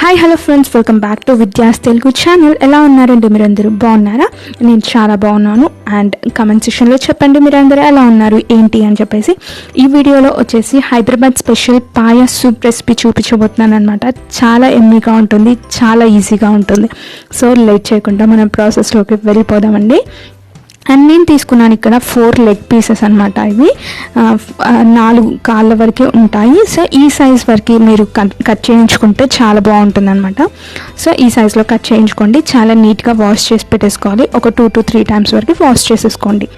Hi hello friends, welcome back to Vidya's Telugu channel. ఎలా ఉన్నారండి? మీరందరూ బాగున్నారా? నేను చాలా బాగున్నాను. అండ్ కమెంట్ సెక్షన్లో చెప్పండి మీరందరూ ఎలా ఉన్నారు ఏంటి అని చెప్పేసి. ఈ వీడియోలో వచ్చేసి Hyderabad special paya soup recipe చూపించబోతున్నాను అనమాట. చాలా ఎమ్మీగా ఉంటుంది, చాలా ఈజీగా ఉంటుంది. సో లేట్ చేయకుండా మనం ప్రాసెస్లోకి వెళ్ళిపోదామండి. అండ్ నేను తీసుకున్నాను ఇక్కడ 4 లెగ్ పీసెస్ అనమాట. ఇవి 4 కాళ్ళ వరకే ఉంటాయి. సో ఈ సైజ్ వరకు మీరు కట్ చేయించుకుంటే చాలా బాగుంటుంది అనమాట. సో ఈ సైజ్లో కట్ చేయించుకోండి. చాలా నీట్గా వాష్ చేసి పెట్టేసుకోవాలి. ఒక 2 to 3 times వరకు వాష్ చేసేసుకోండి.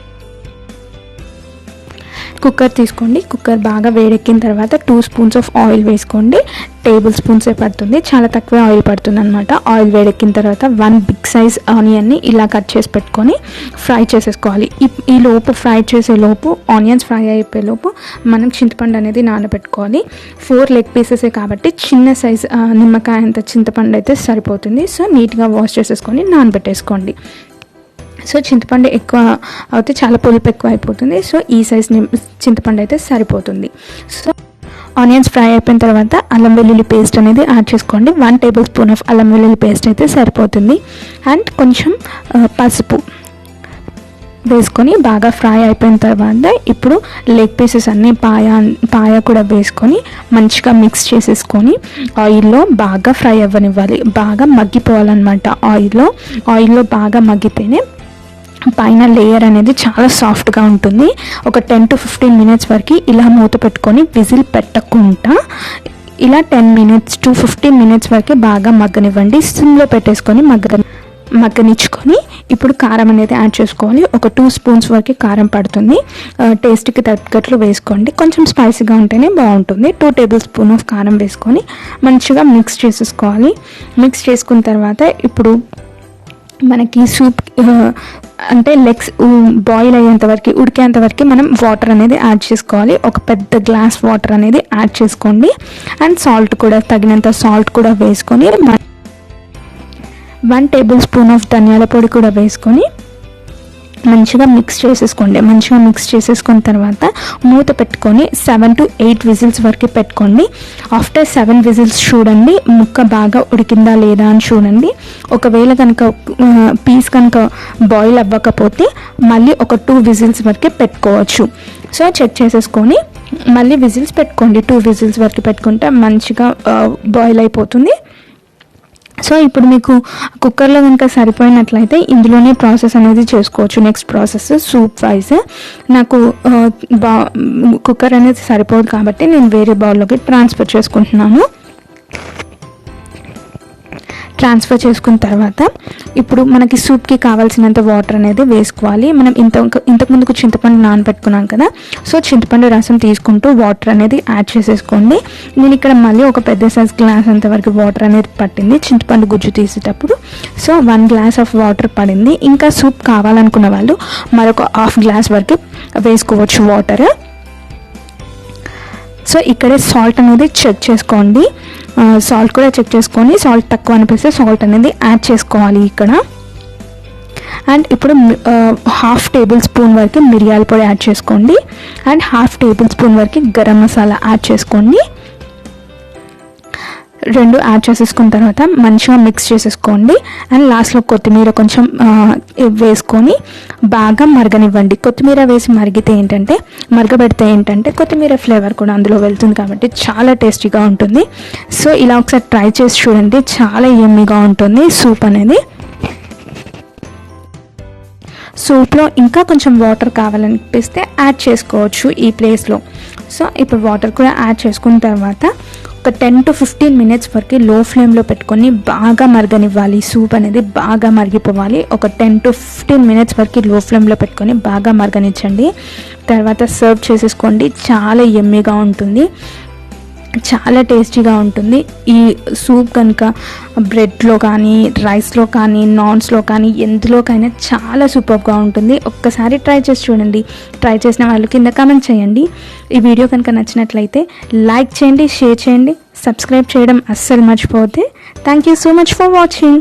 కుక్కర్ తీసుకోండి. కుక్కర్ బాగా వేడెక్కిన తర్వాత 2 spoons ఆఫ్ ఆయిల్ వేసుకోండి. టేబుల్ స్పూన్సే పడుతుంది, చాలా తక్కువ ఆయిల్ పడుతుంది అనమాట. ఆయిల్ వేడెక్కిన తర్వాత 1 big size ఆనియన్ని ఇలా కట్ చేసి పెట్టుకొని ఫ్రై చేసేసుకోవాలి. ఈ లోపు ఫ్రై చేసే లోపు, ఆనియన్స్ ఫ్రై అయిపోయే లోపు మనం చింతపండు అనేది నానబెట్టుకోవాలి. 4 లెగ్ పీసెసే కాబట్టి చిన్న సైజ్ నిమ్మకాయ అంత చింతపండు అయితే సరిపోతుంది. సో నీట్గా వాష్ చేసేసుకొని నానబెట్టేసుకోండి. సో చింతపండు ఎక్కువ అయితే చాలా పులుపు ఎక్కువ అయిపోతుంది. సో ఈ సైజ్ చింతపండు అయితే సరిపోతుంది. సో ఆనియన్స్ ఫ్రై అయిపోయిన తర్వాత అల్లం వెల్లుల్లి పేస్ట్ అనేది యాడ్ చేసుకోండి. 1 tablespoon ఆఫ్ అల్లం వెల్లుల్లి పేస్ట్ అయితే సరిపోతుంది. అండ్ కొంచెం పసుపు వేసుకొని బాగా ఫ్రై అయిపోయిన తర్వాత ఇప్పుడు లెగ్ పీసెస్ అన్నీ పాయ కూడా వేసుకొని మంచిగా మిక్స్ చేసేసుకొని ఆయిల్లో బాగా ఫ్రై అవ్వనివ్వాలి. బాగా మగ్గిపోవాలన్నమాట. ఆయిల్లో బాగా మగ్గితేనే పైన లేయర్ అనేది చాలా సాఫ్ట్గా ఉంటుంది. ఒక 10 to 15 minutes వరకు ఇలా మూత పెట్టుకొని విజిల్ పెట్టకుండా ఇలా 10 minutes to 15 minutes వరకు బాగా మగ్గనివ్వండి. సిమ్లో పెట్టేసుకొని మగ్గనిచ్చుకొని ఇప్పుడు కారం అనేది యాడ్ చేసుకోవాలి. ఒక 2 spoons వరకు కారం పడుతుంది. టేస్ట్కి తగ్గట్లు వేసుకోండి. కొంచెం స్పైసీగా ఉంటేనే బాగుంటుంది. 2 tablespoon ఆఫ్ కారం వేసుకొని మంచిగా మిక్స్ చేసేసుకోవాలి. మిక్స్ చేసుకున్న తర్వాత ఇప్పుడు మనకి సూప్ అంటే లెగ్స్ బాయిల్ అయ్యేంత వరకు, ఉడికేంత వరకు మనం వాటర్ అనేది యాడ్ చేసుకోవాలి. ఒక పెద్ద గ్లాస్ వాటర్ అనేది యాడ్ చేసుకోండి. అండ్ సాల్ట్ కూడా తగినంత సాల్ట్ కూడా వేసుకొని 1 tablespoon ఆఫ్ ధనియాల పొడి కూడా వేసుకొని మంచిగా మిక్స్ చేసేసుకోండి. మంచిగా మిక్స్ చేసేసుకున్న తర్వాత మూత పెట్టుకొని 7 to 8 విజిల్స్ వరకు పెట్టుకోండి. ఆఫ్టర్ 7 విజిల్స్ చూడండి ముక్క బాగా ఉడికిందా లేదా అని చూడండి. ఒకవేళ కనుక పీస్ కనుక బాయిల్ అవ్వకపోతే మళ్ళీ ఒక 2 విజిల్స్ వరకు పెట్టుకోవచ్చు. సో చెక్ చేసేసుకొని మళ్ళీ విజిల్స్ పెట్టుకోండి. 2 విజిల్స్ వరకు పెట్టుకుంటే మంచిగా బాయిల్ అయిపోతుంది. సో ఇప్పుడు మీకు కుక్కర్లో కనుక సరిపోయినట్లయితే ఇందులోనే ప్రాసెస్ అనేది చేసుకోవచ్చు. Next process soup wise. నాకు కుక్కర్ అనేది సరిపోదు కాబట్టి నేను వేరే బౌల్లోకి ట్రాన్స్ఫర్ చేసుకుంటున్నాను. ట్రాన్స్ఫర్ చేసుకున్న తర్వాత ఇప్పుడు మనకి సూప్కి కావాల్సినంత వాటర్ అనేది వేసుకోవాలి. మనం ఇంతకుముందుకు చింతపండు నానబెట్టుకున్నాం కదా. సో చింతపండు రసం తీసుకుంటూ వాటర్ అనేది యాడ్ చేసేసుకోండి. నేను ఇక్కడ మళ్ళీ ఒక పెద్ద సైజ్ గ్లాస్ అంతవరకు వాటర్ అనేది పట్టింది చింతపండు గుజ్జు తీసేటప్పుడు. సో 1 glass ఆఫ్ వాటర్ పడింది. ఇంకా సూప్ కావాలనుకున్న వాళ్ళు మరొక 1/2 glass వరకు వేసుకోవచ్చు వాటర్. సో ఇక్కడే సాల్ట్ అనేది చెక్ చేసుకోండి. సాల్ట్ కూడా చెక్ చేసుకొని సాల్ట్ తక్కువ అనిపిస్తే సాల్ట్ అనేది యాడ్ చేసుకోవాలి ఇక్కడ. అండ్ ఇప్పుడు 1/2 tablespoon వరకు మిరియాల పొడి యాడ్ చేసుకోండి. అండ్ 1/2 tablespoon వరకు గరం మసాలా యాడ్ చేసుకోండి. 2 యాడ్ చేసేసుకున్న తర్వాత మంచిగా మిక్స్ చేసేసుకోండి. అండ్ లాస్ట్లో కొత్తిమీర కొంచెం వేసుకొని బాగా మరగనివ్వండి. కొత్తిమీర వేసి మరగబెడితే ఏంటంటే కొత్తిమీర ఫ్లేవర్ కూడా అందులో వెళ్తుంది కాబట్టి చాలా టేస్టీగా ఉంటుంది. సో ఇలా ఒకసారి ట్రై చేసి చూడండి, చాలా యమ్మీగా ఉంటుంది సూప్ అనేది. సూప్లో ఇంకా కొంచెం వాటర్ కావాలనిపిస్తే యాడ్ చేసుకోవచ్చు ఈ ప్లేస్లో. సో ఇప్పుడు వాటర్ కూడా యాడ్ చేసుకున్న తర్వాత ఒక 10 to 15 minutes వరకు లో ఫ్లేమ్లో పెట్టుకొని బాగా మరగనివ్వాలి. సూప్ అనేది బాగా మరిగిపోవాలి. ఒక 10 to 15 minutes వరకు లో ఫ్లేమ్లో పెట్టుకొని బాగా మరగనిచ్చండి. తర్వాత సర్వ్ చేసేసుకోండి. చాలా యమ్మీగా ఉంటుంది, చాలా టేస్టీగా ఉంటుంది. ఈ సూప్ కనుక బ్రెడ్లో కానీ, రైస్లో కానీ, నాన్స్లో కానీ ఎందులోకైనా చాలా సూపర్గా ఉంటుంది. ఒక్కసారి ట్రై చేసి చూడండి. ట్రై చేసిన వాళ్ళు కింద కామెంట్ చేయండి. ఈ వీడియో కనుక నచ్చినట్లయితే లైక్ చేయండి, షేర్ చేయండి, సబ్స్క్రైబ్ చేయడం అస్సలు మర్చిపోతే. Thank you so much for watching.